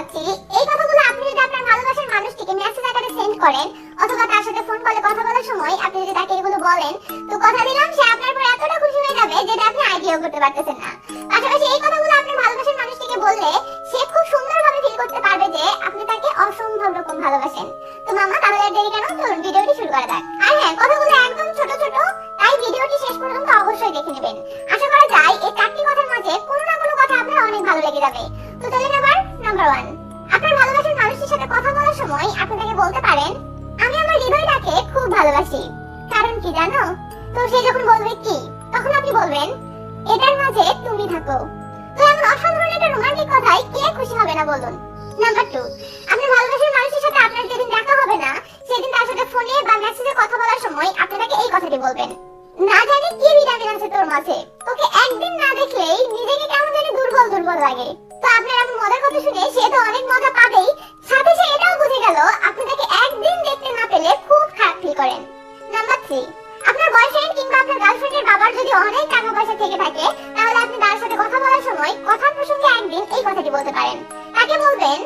চাচ্ছি, এই কথাগুলো আপনি যদি আপনার ভালোবাসার মানুষটিকে মেসেজ আকারে সেন্ড করেন অথবা তার সাথে ফোন কলে কথা বলার সময় আপনি যদি তাকে এগুলো বলেন, তো কথা দিলাম সে আপনার উপর এতটা খুশি হয়ে যাবে যেটা আপনি আইডিয়াও করতে পারতেছেন না। পাশাপাশি এই কথাগুলো আপনার ভালোবাসার মানুষটিকে বললে সে খুব সুন্দরভাবে ফিল করতে পারবে যে আপনি তাকে অসম্ভব রকম ভালোবাসেন। তো মামা, তাহলে আর দেরি কেন, চলুন ভিডিওটি শুরু করা যাক। আর হ্যাঁ, কথাগুলো একদম ছোট ছোট, তাই ভিডিওটি শেষ পর্যন্ত অবশ্যই দেখে নেবেন। আশা করা যায় এই চারটি কথার মাঝে কোনো না কোনো কথা আপনার অনেক ভালো লেগে যাবে। তো চলুন এবার নাম্বার 1। আপনার ভালোবাসার মানুষটির সাথে কথা বলার সময় আপনি তাকে বলতে পারেন, আমি আমার হৃদয়টাকে খুব ভালোবাসি। কারণ কি জানো? তো সে যখন বলবে কি, তখন আপনি বলবেন, এটার মাঝে তুমি থাকো। তো এমন অসাধারণ একটা রোমান্টিক কথায় কে খুশি হবে না বলুন? নাম্বার 2, আপনার ভালোবাসার মানুষের সাথে আপনার যেদিন দেখা হবে না, সেদিন তার সাথে ফোনে বা মেসেজে কথা বলার সময় আপনি তাকে এই কথাটি বলবেন, না জানি কি ভিটামিন আছে তোর মাঝে, তোকে একদিন না দেখলেই নিজেকে কেমন জানি দুর্বল দুর্বল লাগে। তো আপনার এমন মজার কথা শুনে সে তো অনেক মজা পাবেই, সাথে সে এটাও বুঝে গেল আপনি তাকে একদিন দেখতে না পেলে খুব খারাপ ফিল করেন। নাম্বার 3, আপনার বয়ফ্রেন্ড কিংবা আপনার গার্লফ্রেন্ডের বাবার যদি অনেক টাকা পয়সা থেকে থাকে, তাহলে আপনি তার সাথে কথা বলার সময় কথার প্রসঙ্গে একদিন এই কথাটি বলতে পারেন। তাকে বলবেন,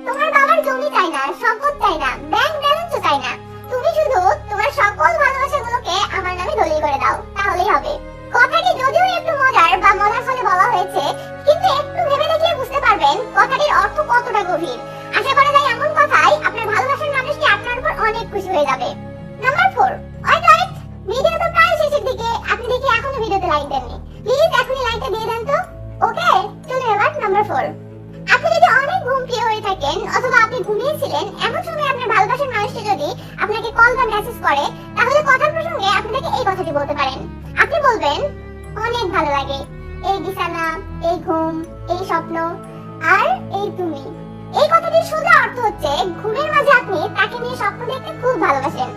তোমার বাবার জমি চাই না, সম্পদ চাই না, ব্যাংক ব্যালেন্সও চাই না, তুমি শুধু তোমার সকল ভালোবাসাগুলোকে আমার নামে দলিল করে দাও, তাহলেই হবে। কথাটি যদিও একটু মজার বা মজার ছলে বলা হয়েছে, কিন্তু একটু ভেবে দেখলে বুঝতে পারবেন কথাটির অর্থ কতটা গভীর। আশা করা যায় এমন কথাই আপনার ভালোবাসার মানুষটি আপনার উপর অনেক খুশি হয়ে যাবে। নাম্বার 4, অলরাইট, ভিডিও তো প্রায় শেষের দিকে, আপনি দেখি এখনো ভিডিওতে লাইক দেননি, প্লিজ এখনই লাইকটা দিয়ে দেন তো। ওকে, চলুন এবার নাম্বার 4। আপনি যদি অনেক ঘুমপ্রিয় হয়ে থাকেন অথবা আপনি ঘুমিয়েছিলেন, এমন সময় আপনার ভালোবাসার মানুষটি যদি আপনাকে কল বা মেসেজ করে, তাহলে কথার প্রসঙ্গে আপনি তাকে এই কথাটি বলতে পারেন। আপনি বলবেন, অনেক ভালো লাগে এই বিছানা, এই ঘুম, এই স্বপ্ন, আর এই তুমি। এই কথাটির সোজা অর্থ হচ্ছে ঘুমের মাঝে আপনি তাকে নিয়ে স্বপ্ন দেখতে খুব ভালোবাসেন।